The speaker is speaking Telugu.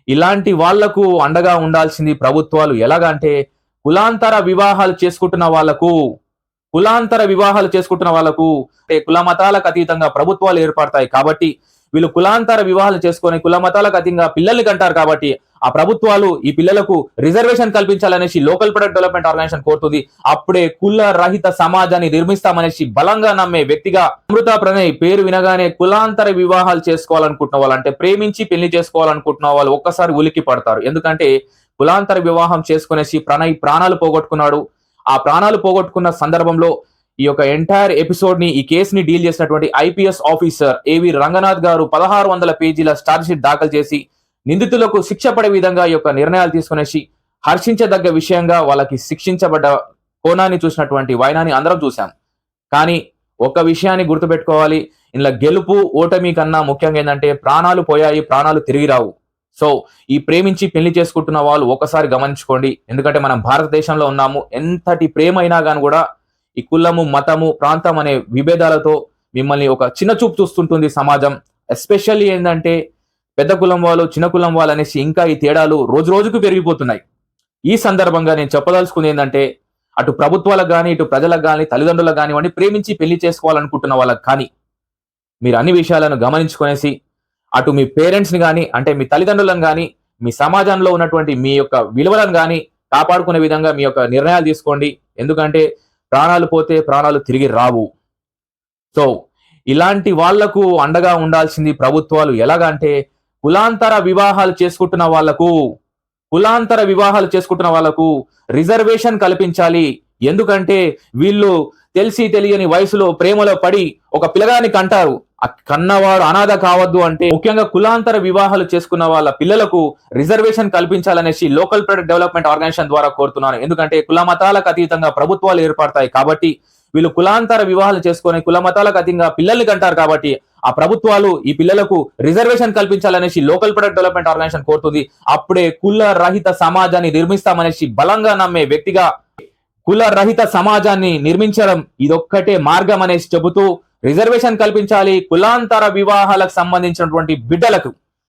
ఇలాంటి వాళ్లకు అండగా ఉండాల్సింది ప్రభుత్వాలు. ఎలాగంటే కులాంతర వివాహాలు చేసుకుంటున్న వాళ్లకు అంటే కుల మతాలకు అతీతంగా ప్రభుత్వాలు ఏర్పడతాయి కాబట్టి వీళ్ళు కులాంతర వివాహాలు చేసుకొని కుల మతాలకు అతీతంగా పిల్లల్ని కంటారు కాబట్టి ఆ ప్రభుత్వాలు ఈ పిల్లలకు రిజర్వేషన్ కల్పించాలనేసి లోకల్ ప్రొడక్ట్ డెవలప్మెంట్ ఆర్గనైజేషన్ కోరుతుంది. అప్పుడే కుల రహిత సమాజాన్ని నిర్మిస్తామనేసి బలంగా నమ్మే వ్యక్తిగా అమృత ప్రణయ్ పేరు వినగానే కులాంతర వివాహాలు చేసుకోవాలనుకుంటున్న వాళ్ళు, అంటే ప్రేమించి పెళ్లి చేసుకోవాలనుకుంటున్న వాళ్ళు ఒక్కసారి ఉలికి పడతారు. ఎందుకంటే కులాంతర వివాహం చేసుకునేసి ప్రణయ్ ప్రాణాలు పోగొట్టుకున్నాడు. ఆ ప్రాణాలు పోగొట్టుకున్న సందర్భంలో ఈ యొక్క ఎంటైర్ ఎపిసోడ్ ని, ఈ కేసుని డీల్ చేసినటువంటి ఐపీఎస్ ఆఫీసర్ ఏవి రంగనాథ్ గారు 1600 పేజీల ఛార్జ్ షీట్ దాఖలు చేసి నిందితులకు శిక్ష పడే విధంగా ఈ యొక్క నిర్ణయాలు తీసుకునేసి హర్షించదగ్గ విషయంగా వాళ్ళకి శిక్షించబడ్డ కోణాన్ని చూసినటువంటి వైనాన్ని అందరం చూసాం. కానీ ఒక విషయాన్ని గుర్తుపెట్టుకోవాలి, ఇందులో గెలుపు ఓటమి కన్నా ముఖ్యంగా ఏంటంటే ప్రాణాలు పోయాయి, ప్రాణాలు తిరిగి రావు. సో ఈ ప్రేమించి పెళ్లి చేసుకుంటున్న వాళ్ళు ఒకసారి గమనించుకోండి. ఎందుకంటే మనం భారతదేశంలో ఉన్నాము. ఎంతటి ప్రేమ అయినా కానీ కూడా ఈ కులము, మతము, ప్రాంతం అనే విభేదాలతో మిమ్మల్ని ఒక చిన్న చూపు చూస్తుంటుంది సమాజం. ఎస్పెషల్లీ ఏంటంటే పెద్ద కులం వాళ్ళు, చిన్న కులం వాళ్ళు అనేసి ఇంకా ఈ తేడాలు రోజు రోజుకు పెరిగిపోతున్నాయి. ఈ సందర్భంగా నేను చెప్పదలుచుకుంది ఏంటంటే అటు ప్రభుత్వాలకు కానీ, ఇటు ప్రజలకు కానీ, తల్లిదండ్రులకు కానివ్వండి, ప్రేమించి పెళ్లి చేసుకోవాలనుకుంటున్న వాళ్ళకి కానీ మీరు అన్ని విషయాలను గమనించుకునేసి అటు మీ పేరెంట్స్ ని కానీ, అంటే మీ తల్లిదండ్రులను కానీ, మీ సమాజంలో ఉన్నటువంటి మీ యొక్క విలువలను కానీ కాపాడుకునే విధంగా మీ యొక్క నిర్ణయాలు తీసుకోండి. ఎందుకంటే ప్రాణాలు పోతే ప్రాణాలు తిరిగి రావు. సో ఇలాంటి వాళ్లకు అండగా ఉండాల్సింది ప్రభుత్వాలు. ఎలాగంటే కులాంతర వివాహాలు చేసుకుంటున్న వాళ్లకు రిజర్వేషన్ కల్పించాలి. ఎందుకంటే వీళ్ళు తెలిసి తెలియని వయసులో ప్రేమలో పడి ఒక పిల్లగాని కంటారు. ఆ కన్నవాడు అనాథ కావద్దు అంటే ముఖ్యంగా కులాంతర వివాహాలు చేసుకున్న వాళ్ళ పిల్లలకు రిజర్వేషన్ కల్పించాలనేసి లోకల్ ప్రొడక్ట్ డెవలప్మెంట్ ఆర్గనైజేషన్ ద్వారా కోరుతున్నాను. ఎందుకంటే కుల మతాలకు అతీతంగా ప్రభుత్వాలు ఏర్పడతాయి కాబట్టి వీళ్ళు కులాంతర వివాహాలు చేసుకొని కుల మతాలకు అతీతంగా పిల్లల్ని కంటారు కాబట్టి ఆ ప్రభుత్వాలు ఈ పిల్లలకు రిజర్వేషన్ కల్పించాలనేసి లోకల్ ప్రొడక్ట్ డెవలప్మెంట్ ఆర్గనైజేషన్ కోరుతుంది. అప్పుడే కుల రహిత సమాజాన్ని నిర్మిస్తామనేసి బలంగా నమ్మే వ్యక్తిగా కుల రహిత సమాజాన్ని నిర్మించడం ఇదొక్కటే మార్గం అనేసి చెబుతూ రిజర్వేషన్ కల్పించాలి. కులాంతర వివాహాలకు సంబంధించినటువంటి బిడ్డలకు